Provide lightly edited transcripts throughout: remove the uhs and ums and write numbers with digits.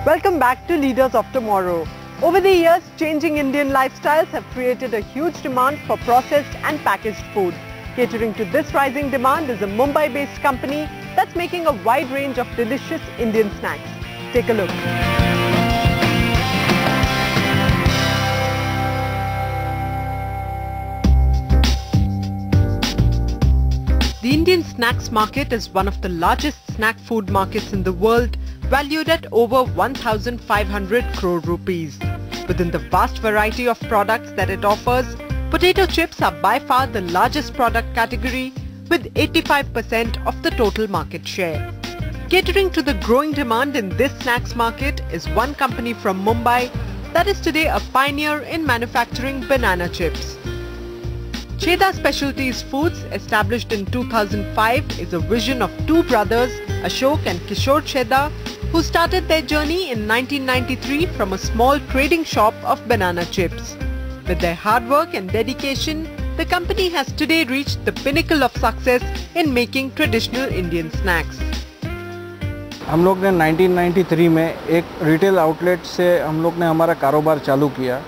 Welcome back to Leaders of Tomorrow. Over the years, changing Indian lifestyles have created a huge demand for processed and packaged food. Catering to this rising demand is a Mumbai-based company that's making a wide range of delicious Indian snacks. Take a look. The Indian snacks market is one of the largest snack food markets in the world, valued at over 1,500 crore rupees. Within the vast variety of products that it offers, potato chips are by far the largest product category with 85% of the total market share. Catering to the growing demand in this snacks market is one company from Mumbai that is today a pioneer in manufacturing banana chips. Chheda Specialties Foods, established in 2005, is a vision of two brothers, Ashok and Kishore Chheda, who started their journey in 1993 from a small trading shop of banana chips. With their hard work and dedication, the company has today reached the pinnacle of success in making traditional Indian snacks. हम लोग ने 1993 में एक retail outlet से हम लोग ने हमारा कारोबार चालू किया।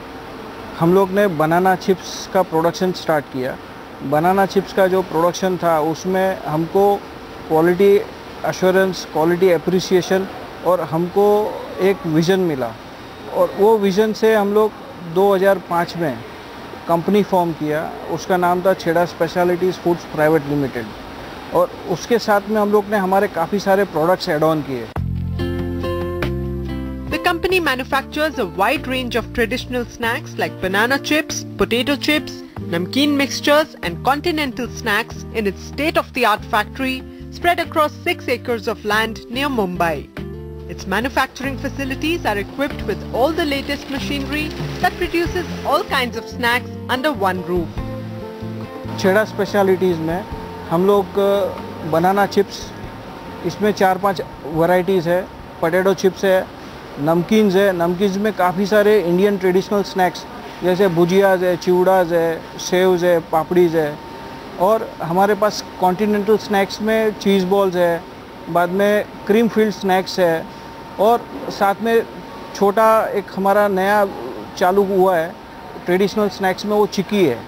हम लोग ने बनाना चिप्स का प्रोडक्शन स्टार्ट किया। बनाना चिप्स का जो प्रोडक्शन था उसमें हमको क्वालिटी एश्योरेंस, क्वालिटी अप्रिसिएशन और हमको एक विज़न मिला और वो विज़न से हम लोग 2005 में कंपनी फॉर्म किया। उसका नाम था छेड़ा स्पेशलिटीज़ फूड्स प्राइवेट लिमिटेड और उसके साथ में हम लोग ने हमारे काफ़ी सारे प्रोडक्ट्स ऐड ऑन किए। The company manufactures a wide range of traditional snacks like banana chips, potato chips, namkeen mixtures and continental snacks in its state-of-the-art factory spread across 6 acres of land near Mumbai. Its manufacturing facilities are equipped with all the latest machinery that produces all kinds of snacks under one roof. छेड़ा specialities में हम लोग banana chips, इसमें 4-5 varieties है। Potato chips है, नमकीन्स है। नमकीन्स में काफ़ी सारे इंडियन ट्रेडिशनल स्नैक्स जैसे भुजियाज़ है, चिवड़ाज़ है, सेव्स है, पापड़ीज़ है। और हमारे पास कॉन्टिनेंटल स्नैक्स में चीज़ बॉल्स है, बाद में क्रीम फील्ड स्नैक्स है और साथ में छोटा एक हमारा नया चालू हुआ है ट्रेडिशनल स्नैक्स में, वो चिक्की है।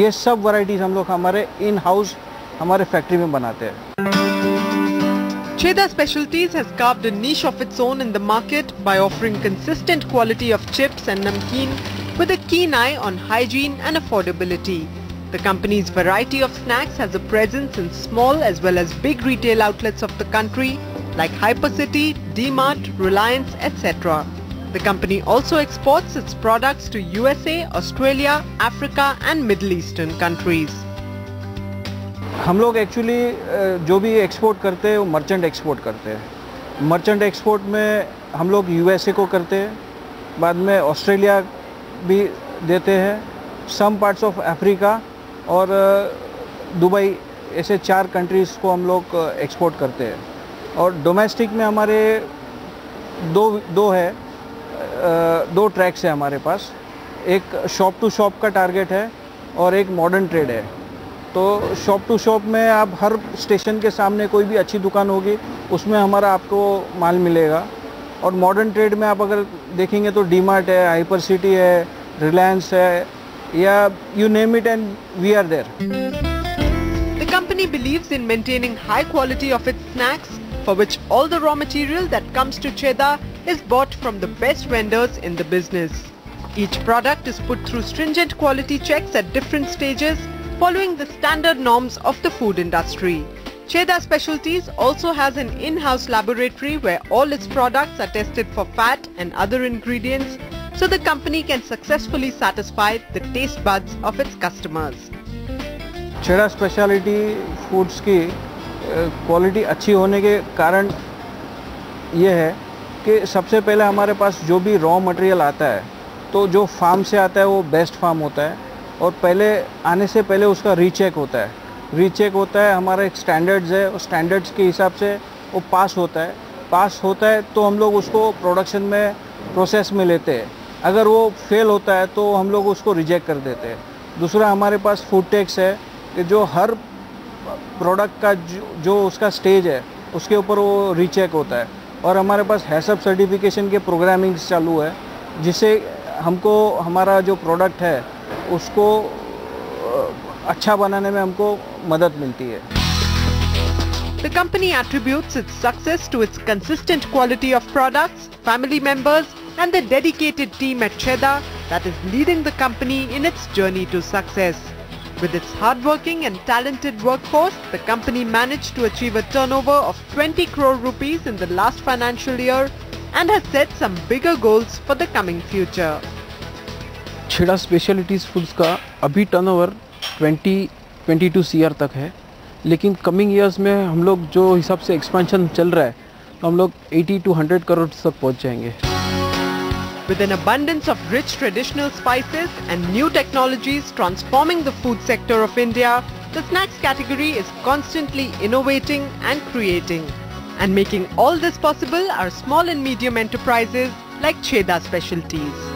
ये सब वैरायटीज़ हम लोग हमारे इन हाउस हमारे फैक्ट्री में बनाते हैं। Chheda Specialties has carved a niche of its own in the market by offering consistent quality of chips and namkeen with a keen eye on hygiene and affordability. The company's variety of snacks has a presence in small as well as big retail outlets of the country like Hypercity, D-Mart, Reliance, etc. The company also exports its products to USA, Australia, Africa and Middle Eastern countries. हम लोग actually जो भी export करते हैं वो merchant export करते हैं। Merchant export में हम लोग यूएसए को करते हैं, बाद में ऑस्ट्रेलिया भी देते हैं, सम पार्ट्स ऑफ अफ्रीका और दुबई, ऐसे 4 कंट्रीज़ को हम लोग एक्सपोर्ट करते हैं। और डोमेस्टिक में हमारे दो ट्रैक्स है हमारे पास। एक शॉप टू शॉप का टारगेट है और एक मॉडर्न ट्रेड है। तो शॉप टू शॉप में आप हर स्टेशन के सामने कोई भी अच्छी दुकान होगी उसमें हमारा आपको माल मिलेगा। और मॉडर्न ट्रेड में आप अगर देखेंगे तो डी-मार्ट है, हाइपर सिटी है, रिलायंस है, या you name it and we are there. The company believes in maintaining high quality of its snacks, for which all the raw material that comes to Chheda is bought from the best vendors in the business. Each product is put through stringent quality checks at different stages, following the standard norms of the food industry. Chheda Specialties also has an in-house laboratory where all its products are tested for fat and other ingredients so the company can successfully satisfy the taste buds of its customers. छेड़ा speciality foods की quality अच्छी होने के कारण ये है कि सबसे पहले हमारे पास जो भी रॉ मटेरियल आता है तो जो फार्म से आता है वो बेस्ट फार्म होता है और पहले आने से पहले उसका रीचेक होता है। रीचेक होता है, हमारा एक स्टैंडर्ड्स है, और स्टैंडर्ड्स के हिसाब से वो पास होता है तो हम लोग उसको प्रोडक्शन में प्रोसेस में लेते हैं। अगर वो फेल होता है तो हम लोग उसको रिजेक्ट कर देते हैं। दूसरा हमारे पास फूड टैक्स है कि जो हर प्रोडक्ट का जो उसका स्टेज है उसके ऊपर वो रीचेक होता है। और हमारे पास हैसअप सर्टिफिकेशन के प्रोग्रामिंग्स चालू है, जिससे हमको हमारा जो प्रोडक्ट है उसको अच्छा बनाने में हमको मदद मिलती है। The company attributes its success to its consistent quality of products, family members and the dedicated team at Cheddar that is leading the company in its journey to success. With its hardworking and talented workforce, the company managed to achieve a turnover of 20 crore rupees in the last financial year and has set some bigger goals for the coming future. छेड़ा specialities foods का अभी turnover 22 CR तक है, लेकिन coming years में हम लोग जो हिसाब से एक्सपेंशन चल रहा है तो हम लोग 80 to 100 करोड़ तक पहुंच जाएंगे। With an abundance of rich traditional spices and new technologies transforming the food sector of India, the snacks category is constantly innovating and creating. And making all this possible are small and medium enterprises like Cheddar Specialties.